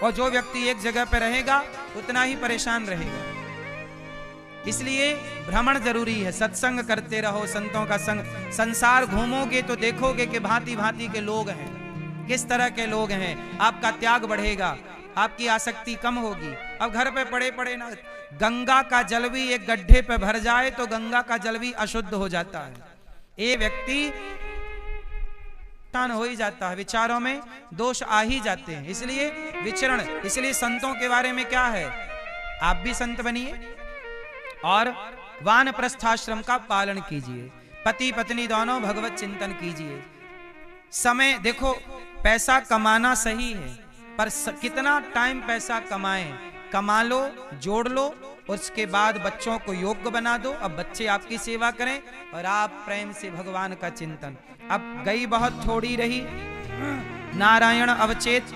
और जो व्यक्ति एक जगह पर रहेगा उतना ही परेशान रहेगा। इसलिए भ्रमण जरूरी है, सत्संग करते रहो, संतों का संग। संसार घूमोगे तो देखोगे कि भांति भांति के लोग हैं, किस तरह के लोग हैं। आपका त्याग बढ़ेगा, आपकी आसक्ति कम होगी। अब घर पे पड़े पड़े ना, गंगा का जल भी एक गड्ढे पे भर जाए तो गंगा का जल भी अशुद्ध हो जाता है। ये व्यक्ति हो ही जाता है, विचारों में दोष आ ही जाते हैं। इसलिए विचरण, इसलिए संतों के बारे में क्या है, आप भी संत बनिए और वानप्रस्थाश्रम का पालन कीजिए, पति पत्नी दोनों भगवत चिंतन कीजिए। समय देखो, पैसा कमाना सही है, पर कितना टाइम पैसा कमाएं, कमा लो, जोड़ लो, उसके बाद बच्चों को योग्य बना दो। अब बच्चे आपकी सेवा करें और आप प्रेम से भगवान का चिंतन। अब गई बहुत थोड़ी रही, नारायण अवचेत,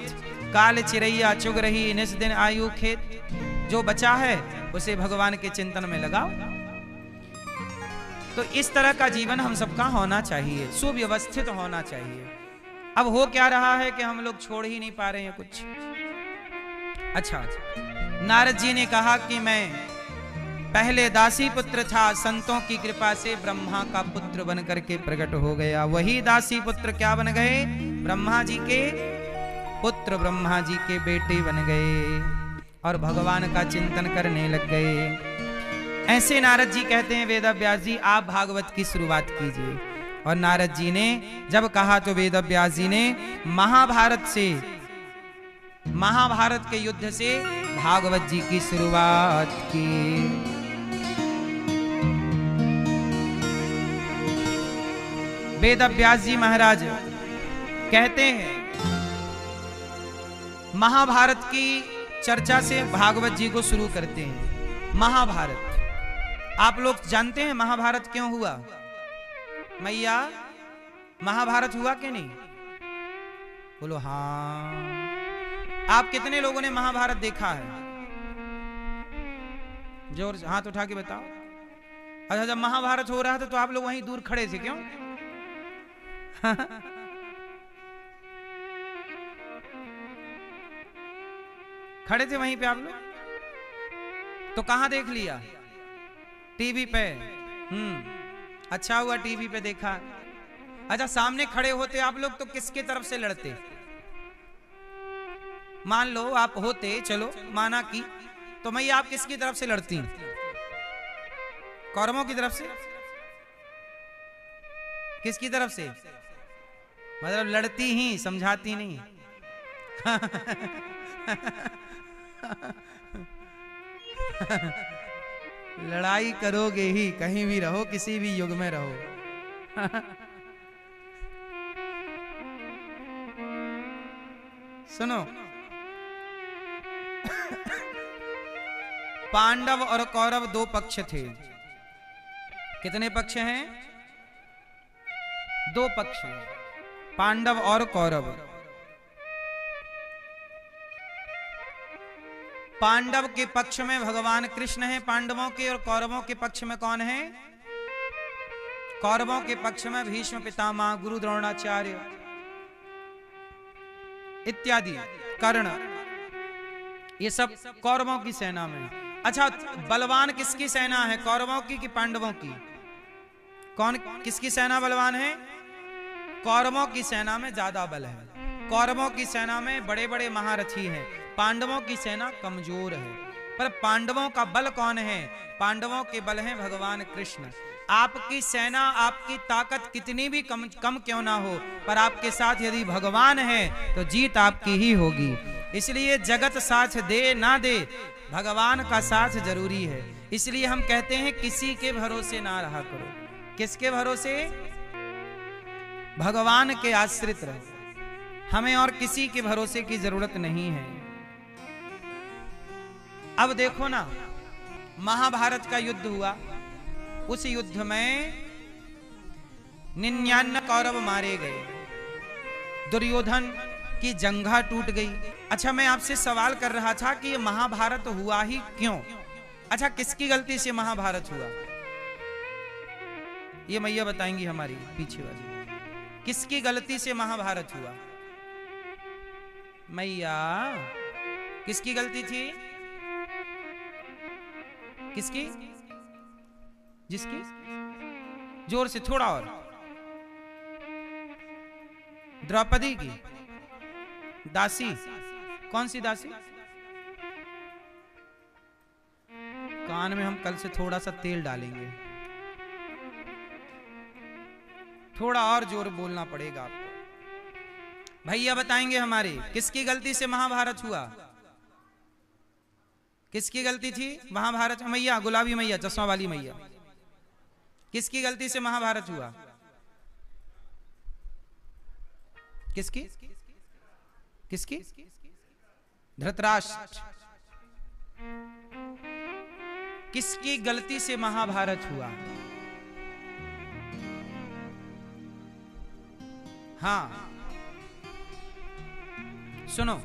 काल चिरैया चुग रही, निस दिन आयु खेत। जो बचा है उसे भगवान के चिंतन में लगाओ। तो इस तरह का जीवन हम सबका होना चाहिए, सुव्यवस्थित होना चाहिए। अब हो क्या रहा है कि हम लोग छोड़ ही नहीं पा रहे हैं कुछ। अच्छा, नारद जी ने कहा कि मैं पहले दासी पुत्र था, संतों की कृपा से ब्रह्मा का पुत्र बन करके प्रकट हो गया। वही दासी पुत्र क्या बन गए, ब्रह्मा जी के पुत्र, ब्रह्मा जी के बेटे बन गए और भगवान का चिंतन करने लग गए। ऐसे नारद जी कहते हैं, वेदव्यास जी आप भागवत की शुरुआत कीजिए। और नारद जी ने जब कहा तो वेदव्यास जी ने महाभारत के युद्ध से भागवत जी की शुरुआत की। वेदव्यास जी महाराज कहते हैं, महाभारत की चर्चा से भागवत जी को शुरू करते हैं। महाभारत, आप लोग जानते हैं महाभारत क्यों हुआ? मैया, महाभारत हुआ कि नहीं? बोलो हाँ। आप कितने लोगों ने महाभारत देखा है? जोर से हाथ उठा के बताओ। अच्छा, जब महाभारत हो रहा था तो आप लोग वहीं दूर खड़े थे, क्यों? खड़े थे वहीं पे आप लोग? तो कहां देख लिया? टीवी पे। अच्छा हुआ टीवी पे देखा। अच्छा, सामने खड़े होते आप लोग तो किसके तरफ से लड़ते? मान लो आप होते, चलो माना कि, तो मैया आप किसकी तरफ से लड़ती? कौरवों की तरफ से? किसकी तरफ से? मतलब लड़ती ही, समझाती नहीं। लड़ाई करोगे ही, कहीं भी रहो, किसी भी युग में रहो। सुनो, पांडव और कौरव दो पक्ष थे। कितने पक्ष हैं? दो पक्ष हैं, पांडव और कौरव। पांडव के पक्ष में भगवान कृष्ण हैं पांडवों के, और कौरवों के पक्ष में कौन है? कौरवों के पक्ष में भीष्म पितामह, गुरु द्रोणाचार्य इत्यादि, कर्ण, ये सब कौरवों की सेना में। अच्छा, बलवान किसकी सेना है, कौरवों की कि पांडवों की? कौन, किसकी सेना बलवान है? कौरवों की सेना में ज्यादा बल है। कौरवों की सेना में बड़े बड़े महारथी हैं, पांडवों की सेना कमजोर है। पर पांडवों का बल कौन है? पांडवों के बल हैं भगवान कृष्ण। आपकी सेना, आपकी ताकत कितनी भी कम क्यों ना हो, पर आपके साथ यदि भगवान है तो जीत आपकी ही होगी। इसलिए जगत साथ दे ना दे, भगवान का साथ जरूरी है। इसलिए हम कहते हैं किसी के भरोसे ना रहा करो। किसके भरोसे? भगवान के आश्रित रहो। हमें और किसी के भरोसे की जरूरत नहीं है। अब देखो ना, महाभारत का युद्ध हुआ, उस युद्ध में 99 कौरव मारे गए, दुर्योधन की जंघा टूट गई। अच्छा, मैं आपसे सवाल कर रहा था कि ये महाभारत हुआ ही क्यों? अच्छा, किसकी गलती से महाभारत हुआ? ये मैया बताएंगी हमारी पीछे वाली, किसकी गलती से महाभारत हुआ? मैया किसकी गलती थी? किसकी? जिसकी? जोर से थोड़ा और। द्रौपदी की। दासी? कौन सी दासी? कान में हम कल से थोड़ा सा तेल डालेंगे, थोड़ा और जोर बोलना पड़ेगा आपको। भैया बताएंगे हमारे किसकी गलती से महाभारत हुआ? किसकी गलती थी महाभारत? मैया, गुलाबी मैया, चश्मा वाली मैया, किसकी गलती से महाभारत हुआ? किसकी? किसकी? धृतराष्ट्र। किसकी गलती से महाभारत हुआ? हाँ सुनो,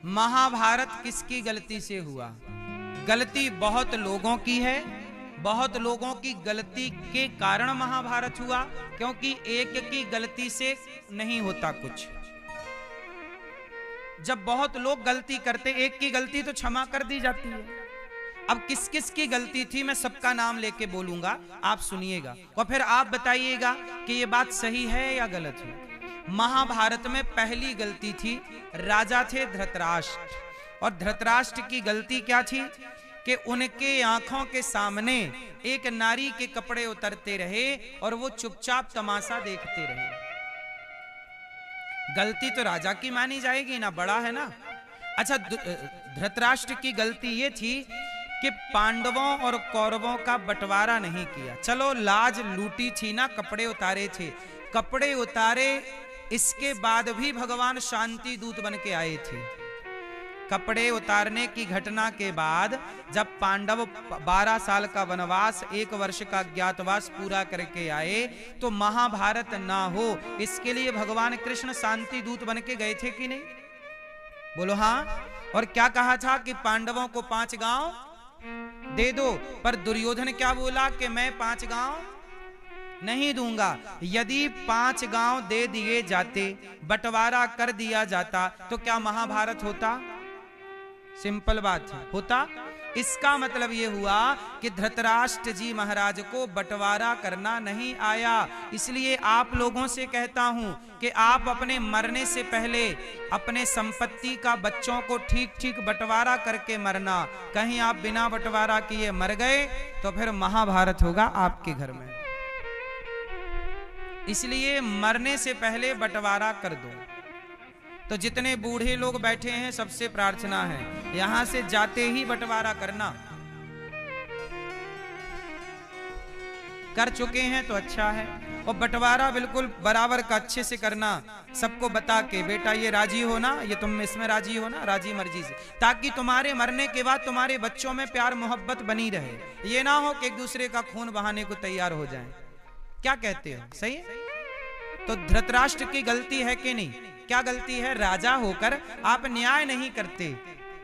महाभारत किसकी गलती से हुआ? गलती बहुत लोगों की है, बहुत लोगों की गलती के कारण महाभारत हुआ, क्योंकि एक की गलती से नहीं होता कुछ। जब बहुत लोग गलती करते, एक की गलती तो क्षमा कर दी जाती है। अब किस किस की गलती थी मैं सबका नाम लेके बोलूंगा, आप सुनिएगा और फिर आप बताइएगा कि ये बात सही है या गलत है। महाभारत में पहली गलती थी, राजा थे धृतराष्ट्र, और धृतराष्ट्र की गलती क्या थी कि उनके आंखों के सामने एक नारी के कपड़े उतरते रहे और वो चुपचाप तमाशा देखते रहे। गलती तो राजा की मानी जाएगी ना, बड़ा है ना। अच्छा, धृतराष्ट्र की गलती ये थी कि पांडवों और कौरवों का बंटवारा नहीं किया। चलो लाज लूटी थी ना, कपड़े उतारे थे, कपड़े उतारे, इसके बाद भी भगवान शांति दूत बन के आए थे। कपड़े उतारने की घटना के बाद जब पांडव 12 साल का वनवास, 1 वर्ष का ज्ञातवास पूरा करके आए, तो महाभारत ना हो इसके लिए भगवान कृष्ण शांति दूत बन के गए थे कि नहीं? बोलो हाँ। और क्या कहा था कि पांडवों को 5 गांव दे दो, पर दुर्योधन क्या बोला कि मैं 5 गांव नहीं दूंगा। यदि 5 गांव दे दिए जाते, बंटवारा कर दिया जाता, तो क्या महाभारत होता? सिंपल बात है, होता। इसका मतलब यह हुआ कि धृतराष्ट्र जी महाराज को बंटवारा करना नहीं आया। इसलिए आप लोगों से कहता हूं कि आप अपने मरने से पहले अपने संपत्ति का बच्चों को ठीक ठीक बंटवारा करके मरना। कहीं आप बिना बंटवारा किए मर गए तो फिर महाभारत होगा आपके घर में। इसलिए मरने से पहले बंटवारा कर दो। तो जितने बूढ़े लोग बैठे हैं सबसे प्रार्थना है, यहां से जाते ही बंटवारा करना। कर चुके हैं तो अच्छा है, और बंटवारा बिल्कुल बराबर का अच्छे से करना, सबको बता के बेटा ये राजी हो ना, ये तुम इसमें राजी हो ना, राजी मर्जी से, ताकि तुम्हारे मरने के बाद तुम्हारे बच्चों में प्यार मोहब्बत बनी रहे। ये ना हो कि एक दूसरे का खून बहाने को तैयार हो जाए। क्या कहते हो, सही है? तो धृतराष्ट्र की गलती है कि नहीं? क्या गलती है? राजा होकर आप न्याय नहीं करते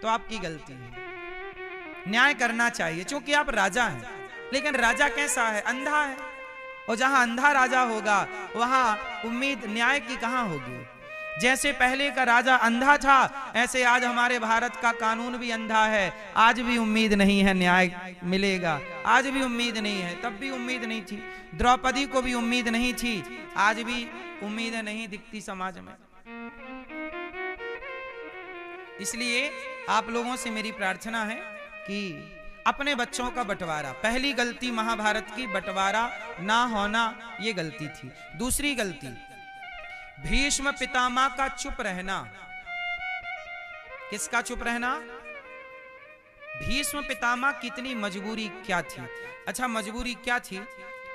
तो आपकी गलती है। न्याय करना चाहिए क्योंकि आप राजा हैं। लेकिन राजा कैसा है? अंधा है, और जहां अंधा राजा होगा वहां उम्मीद न्याय की कहां होगी। जैसे पहले का राजा अंधा था, ऐसे आज हमारे भारत का कानून भी अंधा है। आज भी उम्मीद नहीं है न्याय मिलेगा, आज भी उम्मीद नहीं है, तब भी उम्मीद नहीं थी। द्रौपदी को भी उम्मीद नहीं थी, आज भी उम्मीद नहीं दिखती समाज में। इसलिए आप लोगों से मेरी प्रार्थना है कि अपने बच्चों का बंटवारा, पहली गलती महाभारत की बंटवारा ना होना, ये गलती थी। दूसरी गलती भीष्म पितामह का चुप रहना। किसका चुप रहना? भीष्म पितामह की इतनी मजबूरी क्या थी? अच्छा, मजबूरी क्या थी?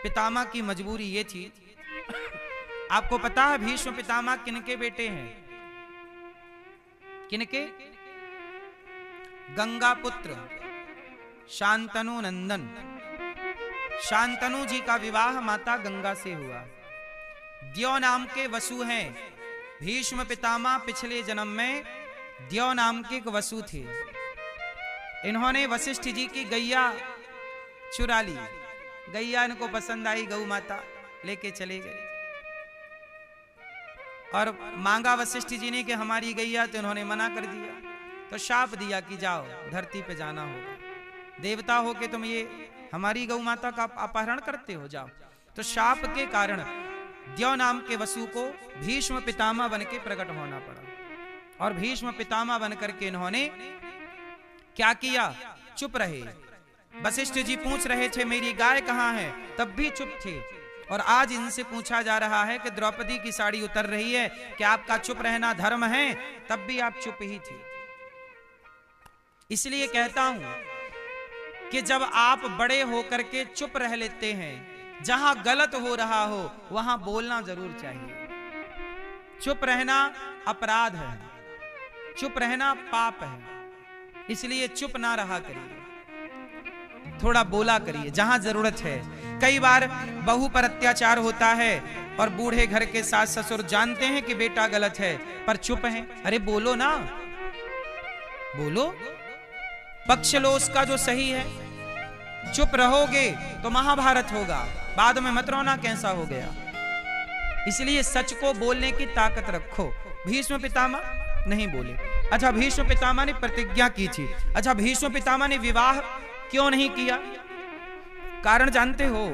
पितामह की मजबूरी ये थी, आपको पता है भीष्म पितामह किनके बेटे हैं? किनके? गंगा पुत्र शांतनु नंदन। शांतनु जी का विवाह माता गंगा से हुआ। द्यौ नाम के वसु हैं। भीष्म पितामह पिछले जन्म में द्यौ नाम के एक वसु थे। इन्होंने वशिष्ठ जी की गैया चुरा ली। गैया इनको पसंद आई, गौ माता लेके चले गए और मांगा वशिष्ठ जी ने कि हमारी गैया, तो इन्होंने मना कर दिया। तो शाप दिया कि जाओ धरती पे जाना होगा, देवता हो के तुम ये हमारी गौ माता का अपहरण करते हो, जाओ। तो शाप के कारण द्यौ नाम के वसु को भीष्म पितामह बन के प्रकट होना पड़ा। और भीष्म पितामह बन करके इन्होंने क्या किया? चुप रहे। वशिष्ठ जी पूछ रहे थे मेरी गाय कहाँ है, तब भी चुप थे। और आज इनसे पूछा जा रहा है कि द्रौपदी की साड़ी उतर रही है, क्या आपका चुप रहना धर्म है? तब भी आप चुप ही थे। इसलिए कहता हूं कि जब आप बड़े होकर के चुप रह लेते हैं, जहां गलत हो रहा हो वहां बोलना जरूर चाहिए। चुप रहना अपराध है, चुप रहना पाप है। इसलिए चुप ना रहा करिए, थोड़ा बोला करिए जहां जरूरत है। कई बार बहू पर अत्याचार होता है और बूढ़े घर के सास ससुर जानते हैं कि बेटा गलत है पर चुप हैं। अरे बोलो ना, बोलो, पक्ष लो उसका जो सही है। चुप रहोगे तो महाभारत होगा, बाद में मत रोना कैसा हो गया। इसलिए सच को बोलने की ताकत रखो। भीष्म पितामह नहीं बोले। अच्छा, भीष्म पितामह ने प्रतिज्ञा की थी। अच्छा, भीष्म पितामह ने विवाह क्यों नहीं किया? कारण जानते हो?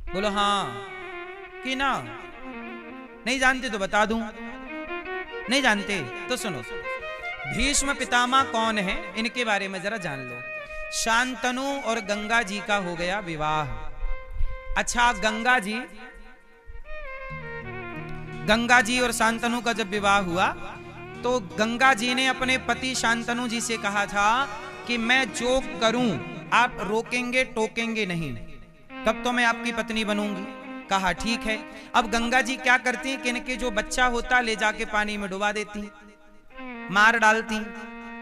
बोलो हाँ कि ना? नहीं जानते तो बता दूं। नहीं जानते तो सुनो। भीष्म पितामह कौन है, इनके बारे में जरा जान लो। शांतनु और गंगा जी का हो गया विवाह। अच्छा, गंगा जी और शांतनु का जब विवाह हुआ तो गंगा जी ने अपने पति शांतनु जी से कहा था कि मैं जो करूं आप रोकेंगे टोकेंगे नहीं, तब तो मैं आपकी पत्नी बनूंगी। कहा ठीक है। अब गंगा जी क्या करती कि इनके जो बच्चा होता ले जाके पानी में डुबा देती, मार डालती।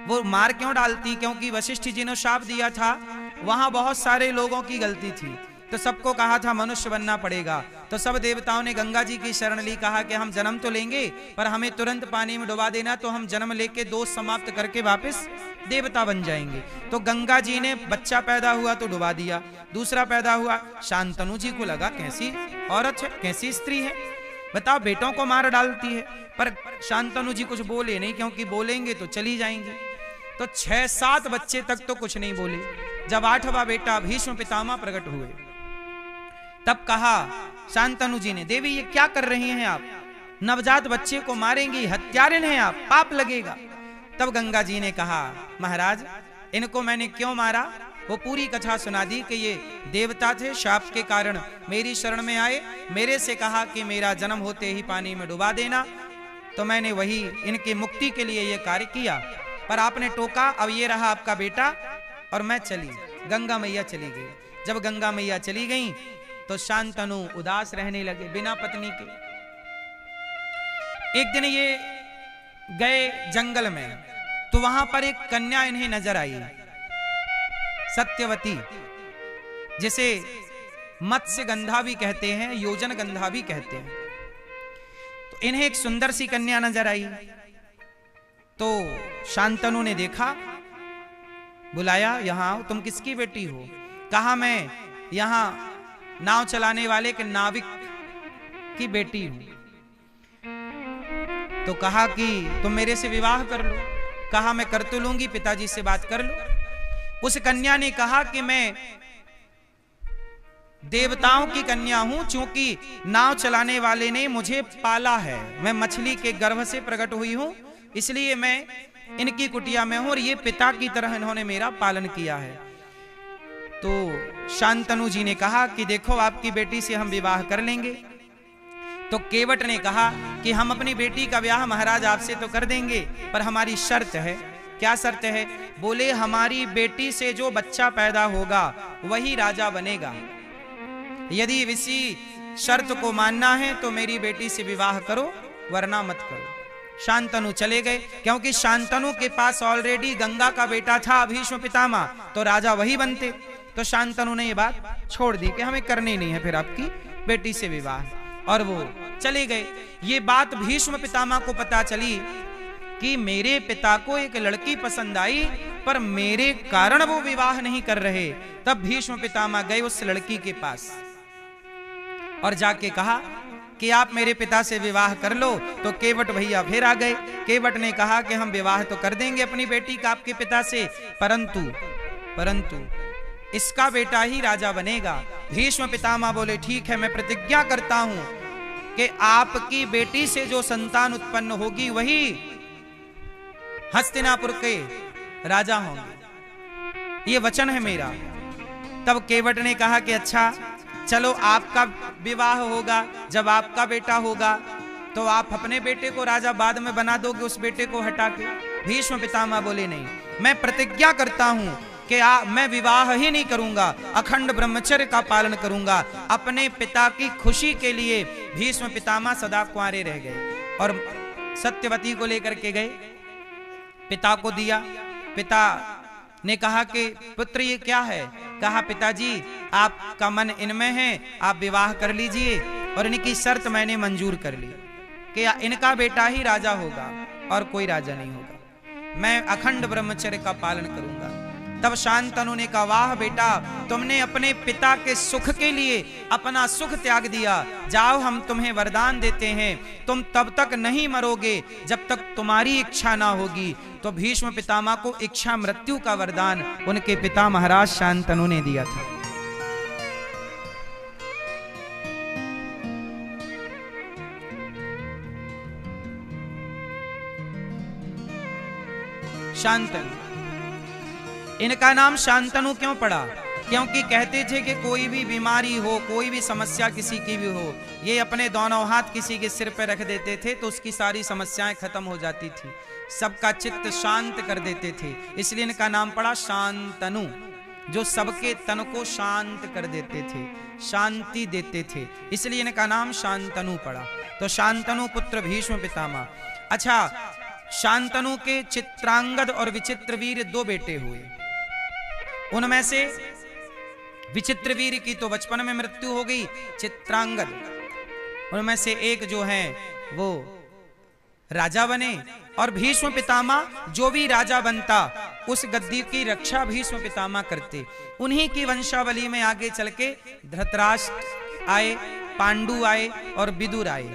वो मार क्यों डालती? क्योंकि वशिष्ठ जी ने शाप दिया था, वहां बहुत सारे लोगों की गलती थी, तो सबको कहा था मनुष्य बनना पड़ेगा। तो सब देवताओं ने गंगा जी की शरण ली, कहा कि हम जन्म तो लेंगे पर हमें तुरंत पानी में डुबा देना, तो हम जन्म लेके दोष समाप्त करके वापस देवता बन जाएंगे। तो गंगा जी ने बच्चा पैदा हुआ तो डुबा दिया, दूसरा पैदा हुआ। शांतनु जी को लगा कैसी औरत है, कैसी स्त्री है, बताओ बेटों को मार डालती है। पर शांतनु जी कुछ बोले नहीं, क्योंकि बोलेंगे तो चली जाएंगी। तो 6-7 बच्चे तक तो कुछ नहीं बोले। जब 8वां बेटा भीष्म पितामह प्रकट हुए तब कहा शांतनु जी ने, देवी ये क्या कर रही हैं आप, नवजात बच्चे को मारेंगी, हत्यारिन हैं आप, पाप लगेगा। तब गंगा जी ने कहा महाराज इनको मैंने क्यों मारा? वो पूरी कथा सुना दी कि ये देवता थे, शाप के कारण मेरी शरण में आए, मेरे से कहा कि मेरा जन्म होते ही पानी में डुबा देना, तो मैंने वही इनकी मुक्ति के लिए ये कार्य किया। पर आपने टोका, अब ये रहा आपका बेटा और मैं चली। गंगा मैया चली गई। जब गंगा मैया चली गई तो शांतनु उदास रहने लगे बिना पत्नी के। एक दिन ये गए जंगल में, तो वहां पर एक कन्या इन्हें नजर आई, सत्यवती, जिसे मत्स्य गंधा भी कहते हैं, योजन गंधा भी कहते हैं। तो इन्हें एक सुंदर सी कन्या नजर आई। तो शांतनु ने देखा, बुलाया, यहां आओ, तुम किसकी बेटी हो? कहा मैं यहां नाव चलाने वाले के नाविक की बेटी हूं। तो कहा कि तुम मेरे से विवाह कर लो। कहा मैं कर तो लूंगी, पिताजी से बात कर लो। उस कन्या ने कहा कि मैं देवताओं की कन्या हूं, चूंकि नाव चलाने वाले ने मुझे पाला है, मैं मछली के गर्भ से प्रकट हुई हूं, इसलिए मैं इनकी कुटिया में हूं और ये पिता की तरह इन्होंने मेरा पालन किया है। तो शांतनु जी ने कहा कि देखो आपकी बेटी से हम विवाह कर लेंगे। तो केवट ने कहा कि हम अपनी बेटी का ब्याह महाराज आपसे तो कर देंगे, पर हमारी शर्त है। क्या शर्त है? बोले हमारी बेटी से जो बच्चा पैदा होगा वही राजा बनेगा। यदि इसी शर्त को मानना है तो मेरी बेटी से विवाह करो, वरना मत करो। शांतनु चले गए, क्योंकि शांतनु के पास ऑलरेडी गंगा का बेटा था भीष्म पितामह, तो राजा वही बनते। तो शांतनु ने ये बात छोड़ दी कि हमें करनी नहीं है फिर आपकी बेटी से विवाह, और वो चले गए। ये बात भीष्म पितामह को पता चली कि मेरे पिता को एक लड़की पसंद आई, पर मेरे कारण वो विवाह नहीं कर रहे। तब भीष्म पितामह गए उस लड़की के पास और जाके कहा कि आप मेरे पिता से विवाह कर लो, तो केवट भैया फिर आ गए। केवट ने कहा कि हम विवाह तो कर देंगे अपनी बेटी का आपके पिता से, परंतु इसका बेटा ही राजा बनेगा। भीष्म पितामह बोले ठीक है, मैं प्रतिज्ञा करता हूं कि आपकी बेटी से जो संतान उत्पन्न होगी वही हस्तिनापुर के राजा होंगे, ये वचन है मेरा। तब केवट ने कहा कि अच्छा चलो आपका विवाह होगा, जब आपका बेटा होगा तो आप अपने बेटे को राजा बाद में बना दोगे, उस बेटे को हटा के। भीष्म पितामह बोले नहीं, मैं प्रतिज्ञा करता हूं कि मैं विवाह ही नहीं करूंगा, अखंड ब्रह्मचर्य का पालन करूंगा। अपने पिता की खुशी के लिए भीष्म पितामह सदा कुंवारे रह गए और सत्यवती को लेकर के गए, पिता को दिया। पिता ने कहा कि पुत्र ये क्या है? कहा पिताजी आपका मन इनमें है, आप विवाह कर लीजिए, और इनकी शर्त मैंने मंजूर कर ली कि इनका बेटा ही राजा होगा और कोई राजा नहीं होगा, मैं अखंड ब्रह्मचर्य का पालन करूंगा। तब शांतनु ने कहा वाह बेटा, तुमने अपने पिता के सुख के लिए अपना सुख त्याग दिया, जाओ हम तुम्हें वरदान देते हैं, तुम तब तक नहीं मरोगे जब तक तुम्हारी इच्छा ना होगी। तो भीष्म पितामह को इच्छा मृत्यु का वरदान उनके पिता महाराज शांतनु ने दिया था। शांतनु, इनका नाम शांतनु क्यों पड़ा? क्योंकि कहते थे कि कोई भी बीमारी हो, कोई भी समस्या किसी की भी हो, ये अपने दोनों हाथ किसी के सिर पर रख देते थे तो उसकी सारी समस्याएं खत्म हो जाती थी, सबका चित्त शांत कर देते थे। इसलिए इनका नाम पड़ा शांतनु, जो सबके तन को शांत कर देते थे, शांति देते थे, इसलिए इनका नाम शांतनु पड़ा। तो शांतनु पुत्र भीष्म पितामह। अच्छा, शांतनु के चित्रांगद और विचित्रवीर दो बेटे हुए। उनमें से विचित्रवीर की तो बचपन में मृत्यु हो गई, चित्रांगद उनमें से एक जो है वो राजा बने, और भीष्म पितामह जो भी राजा बनता उस गद्दी की रक्षा भीष्म पितामह करते। उन्हीं की वंशावली में आगे चल के धृतराष्ट्र आए, पांडु आए और विदुर आए,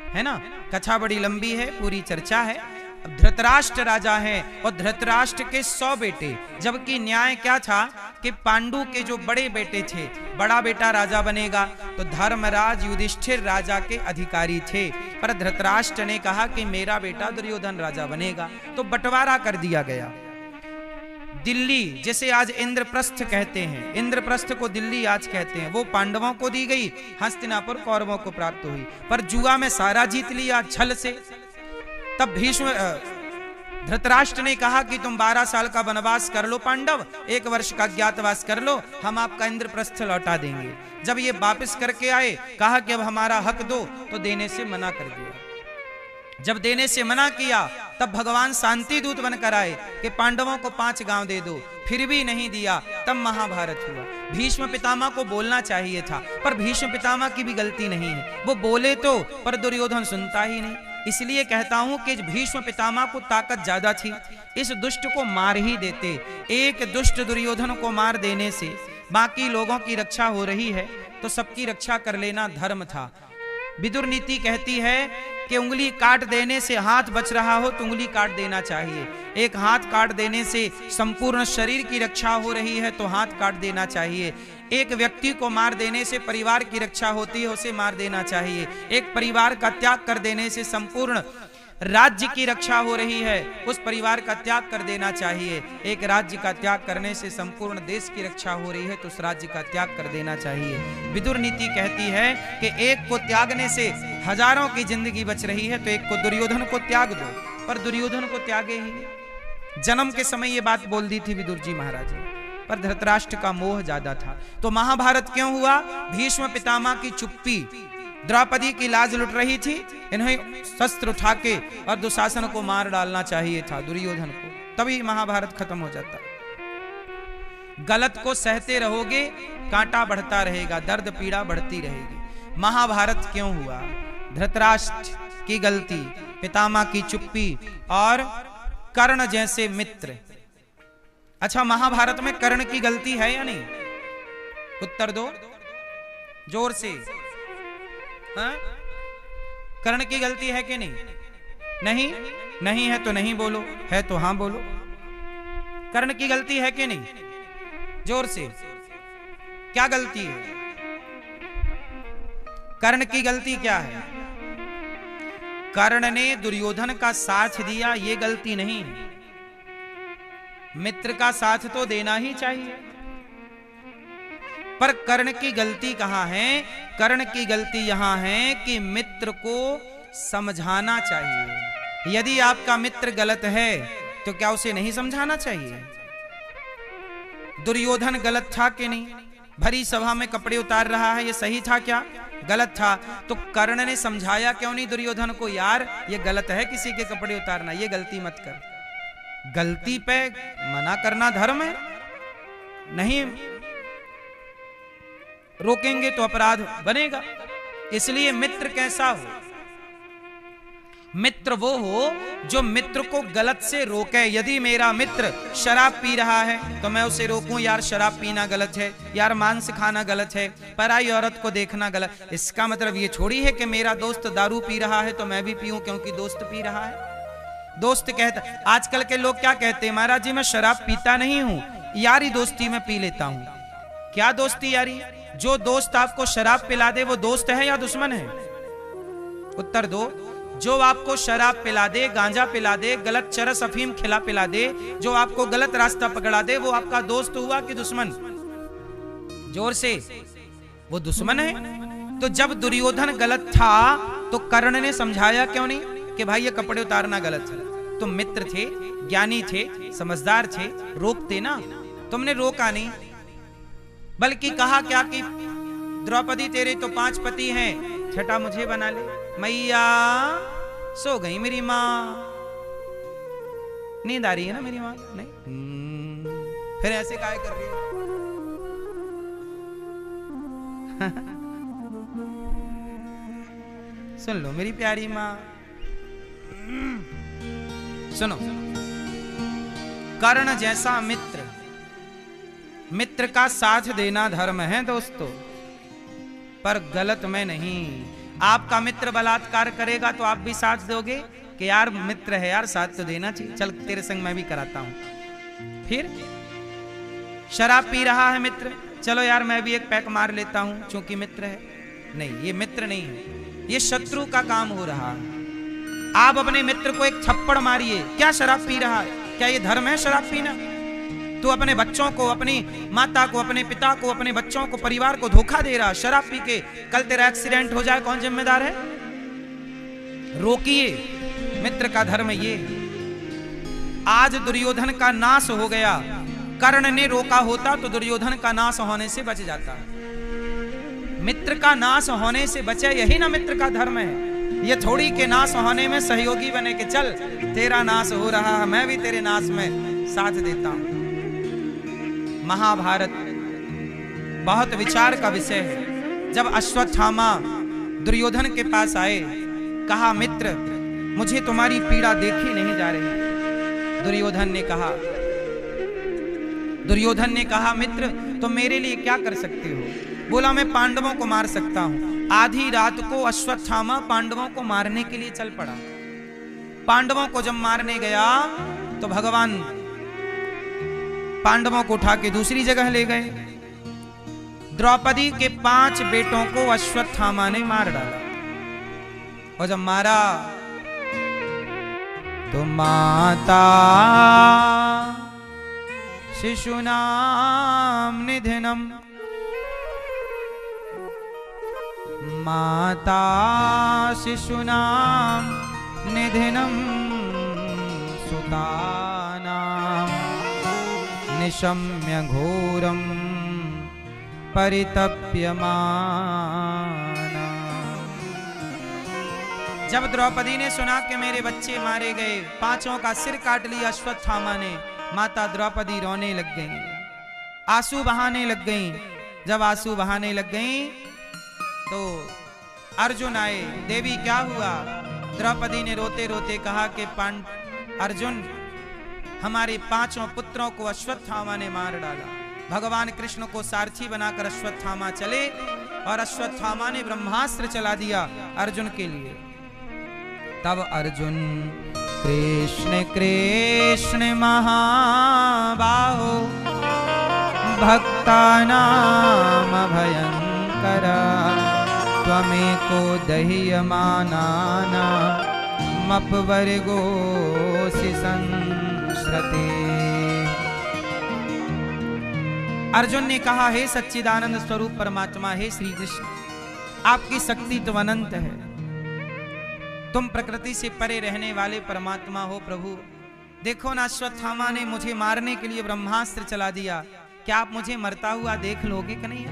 है ना। कथा बड़ी लंबी है, पूरी चर्चा है। धृतराष्ट्र राजा है और धृतराष्ट्र के 100 बेटे, जबकि न्याय क्या था कि पांडु के जो बड़े बेटे थे, बड़ा बेटा राजा बनेगा, तो धर्मराज युधिष्ठिर राजा के अधिकारी थे, पर धृतराष्ट्र ने कहा कि मेरा बेटा दुर्योधन राजा बनेगा, तो बंटवारा कर दिया गया। दिल्ली जिसे आज इंद्रप्रस्थ कहते हैं, इंद्रप्रस्थ को दिल्ली आज कहते हैं, वो पांडवों को दी गई, हस्तिनापुर कौरवों को प्राप्त हुई। पर जुआ में सारा जीत लिया छल से। तब भीष्म धृतराष्ट्र ने कहा कि तुम 12 साल का वनवास कर लो पांडव, 1 वर्ष का ज्ञातवास कर लो, हम आपका इंद्रप्रस्थ लौटा देंगे। जब ये वापस करके आए, कहा कि अब हमारा हक दो, तो देने से मना कर दिया। जब देने से मना किया, तब भगवान शांति दूत बनकर आए कि पांडवों को 5 गांव दे दो, फिर भी नहीं दिया। तब महाभारत हुआ। भीष्म पितामह को बोलना चाहिए था, पर भीष्म पितामह की भी गलती नहीं है, वो बोले तो, पर दुर्योधन सुनता ही नहीं। इसलिए कहता हूं कि भीष्म पितामह को ताकत ज्यादा थी, इस दुष्ट को मार ही देते। एक दुष्ट दुर्योधन को मार देने से बाकी लोगों की रक्षा हो रही है, तो सबकी रक्षा कर लेना धर्म था। विदुर नीति कहती है कि उंगली काट देने से हाथ बच रहा हो तो उंगली काट देना चाहिए, एक हाथ काट देने से संपूर्ण शरीर की रक्षा हो रही है तो हाथ काट देना चाहिए, एक व्यक्ति को मार देने से परिवार की रक्षा होती है, उसे मार देना चाहिए, एक परिवार का त्याग कर देने से संपूर्ण राज्य की रक्षा हो रही है, उस परिवार का त्याग कर देना चाहिए, एक राज्य का त्याग करने से संपूर्ण देश की रक्षा हो रही है तो उस राज्य का त्याग कर देना चाहिए। विदुर नीति कहती है कि एक को त्यागने से हजारों की जिंदगी बच रही है, तो एक को दुर्योधन को त्याग दो, पर दुर्योधन को त्यागे ही। जन्म के समय ये बात बोल दी थी विदुर जी महाराज, पर धृतराष्ट्र का मोह ज्यादा था। तो महाभारत क्यों हुआ? भीष्म पितामह की चुप्पी, द्रौपदी की लाज लुट रही थी, इन्हें शस्त्र उठा के और दुशासन को मार डालना चाहिए था, दुर्योधन को, तभी महाभारत खत्म हो जाता। गलत को सहते रहोगे, कांटा बढ़ता रहेगा, दर्द पीड़ा बढ़ती रहेगी। महाभारत क्यों हुआ? धृतराष्ट्र की गलती, पितामह की चुप्पी और कर्ण जैसे मित्र। अच्छा, महाभारत में कर्ण की गलती है या नहीं? उत्तर दो जोर से। हाँ? कर्ण की गलती है कि नहीं? नहीं, नहीं है तो नहीं बोलो, है तो हाँ बोलो। कर्ण की गलती है कि नहीं? जोर से, क्या गलती है? कर्ण की गलती क्या है? कर्ण ने दुर्योधन का साथ दिया, ये गलती नहीं। मित्र का साथ तो देना ही चाहिए। पर कर्ण की गलती कहां है? कर्ण की गलती यहां है कि मित्र को समझाना चाहिए। यदि आपका मित्र गलत है तो क्या उसे नहीं समझाना चाहिए? दुर्योधन गलत था कि नहीं? भरी सभा में कपड़े उतार रहा है, ये सही था क्या? गलत था। तो कर्ण ने समझाया क्यों नहीं दुर्योधन को, यार ये गलत है किसी के कपड़े उतारना, ये गलती मत कर। गलती पे मना करना धर्म है? नहीं रोकेंगे तो अपराध बनेगा। इसलिए मित्र कैसा हो? मित्र वो हो जो मित्र को गलत से रोके। यदि मेरा मित्र शराब पी रहा है तो मैं उसे रोकूं, यार शराब पीना गलत है, यार मांस खाना गलत है, पराई औरत को देखना गलत। इसका मतलब ये छोड़ी है कि मेरा दोस्त दारू पी रहा है तो मैं भी पीऊं क्योंकि दोस्त पी रहा है। दोस्त कहता, आजकल के लोग क्या कहते हैं, महाराज जी मैं शराब पीता नहीं हूं, यारी दोस्ती में पी लेता हूं। क्या दोस्ती यारी? जो दोस्त आपको शराब पिला दे वो दोस्त है या दुश्मन है? उत्तर दो। जो आपको शराब पिला दे, गांजा पिला दे, गलत चरस अफीम खिला पिला दे, जो आपको गलत रास्ता पकड़ा दे, वो आपका दोस्त हुआ कि दुश्मन? जोर से, वो दुश्मन है। तो जब दुर्योधन गलत था तो कर्ण ने समझाया क्यों नहीं कि भाई ये कपड़े उतारना गलत है? तुम मित्र थे, ज्ञानी थे, समझदार थे, रोकते ना। तुमने रोका नहीं, बल्कि कहा क्या कि द्रौपदी तेरे तो 5 पति हैं, छठा मुझे बना ले। मैया सो गई मेरी माँ, नींद आ रही है ना मेरी माँ? नहीं। फिर ऐसे काहे कर रही है? सुन लो मेरी प्यारी माँ, सुनो। कर्ण जैसा मित्र, मित्र का साथ देना धर्म है दोस्तों, पर गलत में नहीं। आपका मित्र बलात्कार करेगा तो आप भी साथ दोगे कि यार मित्र है यार साथ तो देना चाहिए, चल तेरे संग मैं भी कराता हूं। फिर शराब पी रहा है मित्र, चलो यार मैं भी एक पैक मार लेता हूं क्योंकि मित्र है। नहीं, ये मित्र नहीं है, ये शत्रु का काम हो रहा है। आप अपने मित्र को एक थप्पड़ मारिए, क्या शराब पी रहा है? क्या ये धर्म है शराब पीना? तू अपने बच्चों को, अपनी माता को, अपने पिता को, अपने बच्चों को, परिवार को धोखा दे रहा शराब पी के। कल तेरा एक्सीडेंट हो जाए कौन जिम्मेदार है? रोकिए, मित्र का धर्म ये। आज दुर्योधन का नाश हो गया, कर्ण ने रोका होता तो दुर्योधन का नाश होने से बच जाता। मित्र का नाश होने से बचे, यही ना मित्र का धर्म है। ये थोड़ी के नाश होने में सहयोगी बने के चल तेरा नाश हो रहा है मैं भी तेरे नाश में साथ देता हूं। महाभारत बहुत विचार का विषय है। जब अश्वत्थामा दुर्योधन के पास आए, कहा मित्र मुझे तुम्हारी पीड़ा देखी नहीं जा रही। दुर्योधन ने कहा मित्र तुम मेरे लिए क्या कर सकते हो? बोला मैं पांडवों को मार सकता हूं। आधी रात को अश्वत्थामा पांडवों को मारने के लिए चल पड़ा। पांडवों को जब मारने गया तो भगवान पांडवों को उठा के दूसरी जगह ले गए। द्रौपदी के 5 बेटों को अश्वत्थामा ने मार डाला। और जब मारा तो माता शिशूनां निधनम, माता शिशूनां निधनम सुतानां निशम्य घोरम परितप्यमाना। जब द्रौपदी ने सुना कि मेरे बच्चे मारे गए, 5 का सिर काट लिया अश्वत्थामा ने, माता द्रौपदी रोने लग गई, आंसू बहाने लग गई। जब आंसू बहाने लग गई तो अर्जुन आए। देवी क्या हुआ? द्रौपदी ने रोते रोते कहा कि अर्जुन हमारे 5 पुत्रों को अश्वत्थामा ने मार डाला। भगवान कृष्ण को सारथी बनाकर अश्वत्थामा चले और अश्वत्थामा ने ब्रह्मास्त्र चला दिया अर्जुन के लिए। तब अर्जुन कृष्ण कृष्ण महाबाहो भक्तानाम भयंकर त्वमेको दह्यमानाना मपवर्गोऽसि संस्रते। अर्जुन ने कहा, हे सच्चिदानंद स्वरूप परमात्मा, हे श्री कृष्ण, आपकी शक्ति तो अनंत है, तुम प्रकृति से परे रहने वाले परमात्मा हो प्रभु। देखो ना, अश्वत्थामा ने मुझे मारने के लिए ब्रह्मास्त्र चला दिया, क्या आप मुझे मरता हुआ देख लोगे कन्हैया?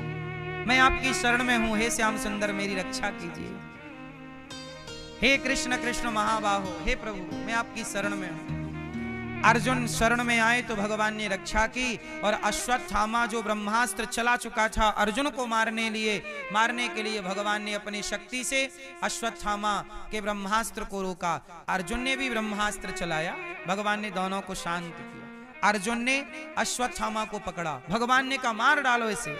मैं आपकी शरण में हूं, हे श्याम सुंदर मेरी रक्षा कीजिए। हे कृष्ण कृष्ण महाबाहो, हे प्रभु मैं आपकी शरण में हूं। अर्जुन शरण में आए तो भगवान ने रक्षा की, और अश्वत्थामा जो ब्रह्मास्त्र चला चुका था अर्जुन को मारने के लिए भगवान ने अपनी शक्ति से अश्वत्थामा के ब्रह्मास्त्र को रोका। अर्जुन ने भी ब्रह्मास्त्र चलाया, भगवान ने दोनों को शांत किया। अर्जुन ने अश्वत्थामा को पकड़ा, भगवान ने कहा मार डालो इसे।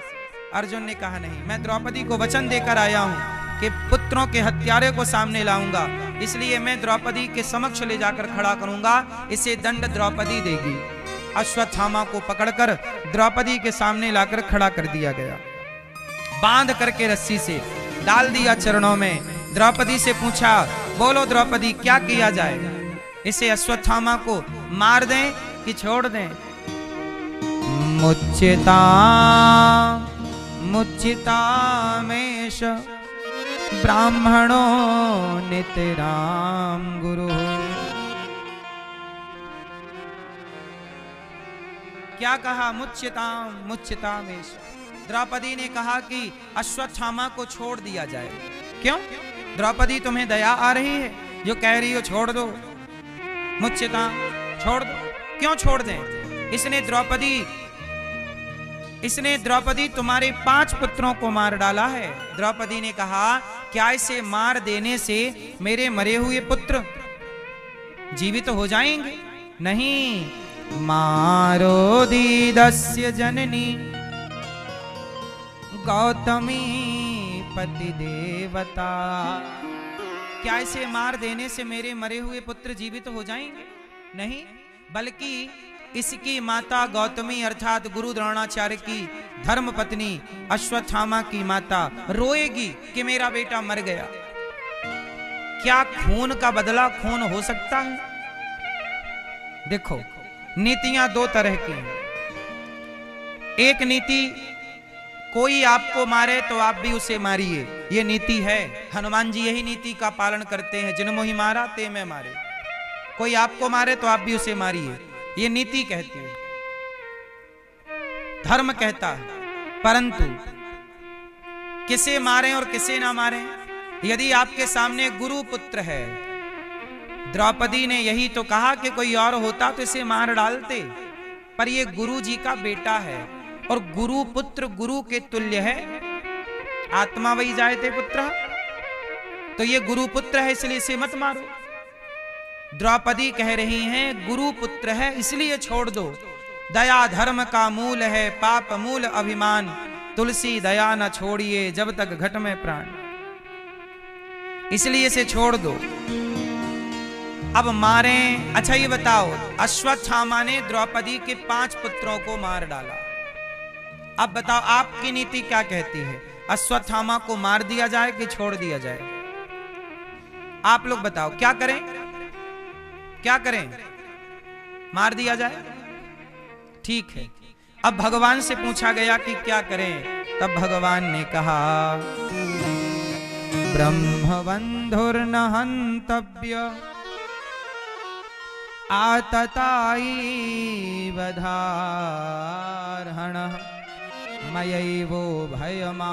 अर्जुन ने कहा नहीं, मैं द्रौपदी को वचन देकर आया हूं कि पुत्रों के हत्यारे को सामने लाऊंगा, इसलिए मैं द्रौपदी के समक्ष ले जाकर खड़ा करूंगा, इसे दंड द्रौपदी देगी। अश्वत्थामा को पकड़कर द्रौपदी के सामने लाकर खड़ा कर दिया गया, बांध करके रस्सी से डाल दिया चरणों में। द्रौपदी से पूछा, बोलो द्रौपदी क्या किया जाए, इसे अश्वत्थामा को मार दें कि छोड़ दें? मुच्यता मुच्यतामेष ब्राह्मणो नितराम गुरु। क्या कहा? मुच्यताम मुच्यतामेष। द्रौपदी ने कहा कि अश्वत्थामा को छोड़ दिया जाए। क्यों द्रौपदी, तुम्हें दया आ रही है जो कह रही हो छोड़ दो? मुच्यताम, छोड़ दो। क्यों छोड़ दें? इसने द्रौपदी तुम्हारे 5 पुत्रों को मार डाला है। द्रौपदी ने कहा, क्या इसे मार देने से मेरे मरे हुए पुत्र जीवित हो जाएंगे? नहीं। मारो दीदस्य जननी गौतमी पति देवता। क्या इसे मार देने से मेरे मरे हुए पुत्र जीवित हो जाएंगे? नहीं, बल्कि इसकी माता गौतमी अर्थात गुरु द्रोणाचार्य की धर्म पत्नी अश्वत्थामा की माता रोएगी कि मेरा बेटा मर गया। क्या खून का बदला खून हो सकता है? देखो, नीतियां 2 तरह की हैं। एक नीति, कोई आपको मारे तो आप भी उसे मारिए, ये नीति है। हनुमान जी यही नीति का पालन करते हैं, जिन मोहि मारा ते मैं मारे। कोई आपको मारे तो आप भी उसे मारिए, ये नीति कहती है, धर्म कहता है। परंतु किसे मारें और किसे ना मारें? यदि आपके सामने गुरु पुत्र है, द्रौपदी ने यही तो कहा कि कोई और होता तो इसे मार डालते, पर ये गुरु जी का बेटा है, और गुरु पुत्र गुरु के तुल्य है। आत्मा वही जायते पुत्र, तो ये गुरु पुत्र है, इसलिए इसे मत मारो। द्रौपदी कह रही हैं गुरु पुत्र है इसलिए छोड़ दो। दया धर्म का मूल है, पाप मूल अभिमान, तुलसी दया न छोड़िए जब तक घट में प्राण, इसलिए इसे छोड़ दो। अब मारें। अच्छा ये बताओ, अश्वत्थामा ने द्रौपदी के 5 पुत्रों को मार डाला। अब बताओ आपकी नीति क्या कहती है? अश्वत्थामा को मार दिया जाए कि छोड़ दिया जाए? आप लोग बताओ, क्या करें? क्या करें? मार दिया जाए? ठीक है। अब भगवान से पूछा गया कि क्या करें, तब भगवान ने कहा, ब्रह्मबंधुर्न हन्तव्य आतताई वधार्हणः मयैवो भयमाम्नातं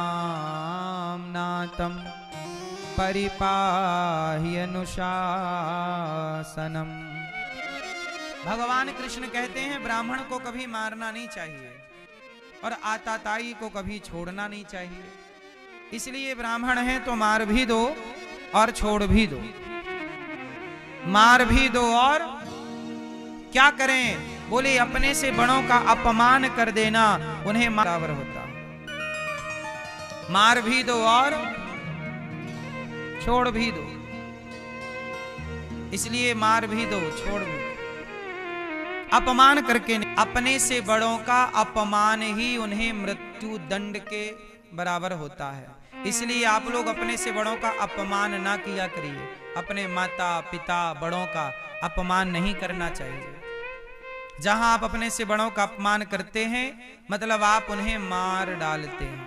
परिपाहि अनुशासनम। भगवान कृष्ण कहते हैं ब्राह्मण को कभी मारना नहीं चाहिए और आताताई को कभी छोड़ना नहीं चाहिए। इसलिए ब्राह्मण है तो मार भी दो और छोड़ भी दो, मार भी दो और क्या करें? बोले अपने से बड़ों का अपमान कर देना उन्हें बराबर होता। मार भी दो और छोड़ भी दो, इसलिए मार भी दो छोड़ भी दो। अपमान करके नहीं, अपने से बड़ों का अपमान ही उन्हें मृत्यु दंड के बराबर होता है। इसलिए आप लोग अपने से बड़ों का अपमान ना किया करिए। अपने माता पिता बड़ों का अपमान नहीं करना चाहिए। जहां आप अपने से बड़ों का अपमान करते हैं मतलब आप उन्हें मार डालते हैं,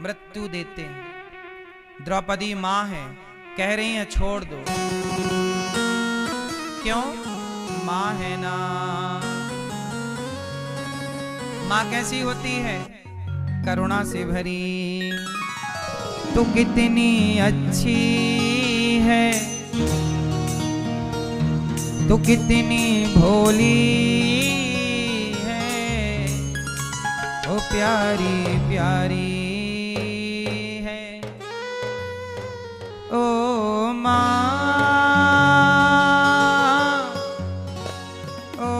मृत्यु देते हैं। द्रौपदी मां है, कह रही हैं छोड़ दो, क्यों? मां है ना। मां कैसी होती है? करुणा से भरी। तू कितनी अच्छी है, तू कितनी भोली है, ओ प्यारी प्यारी है ओ माँ, ओ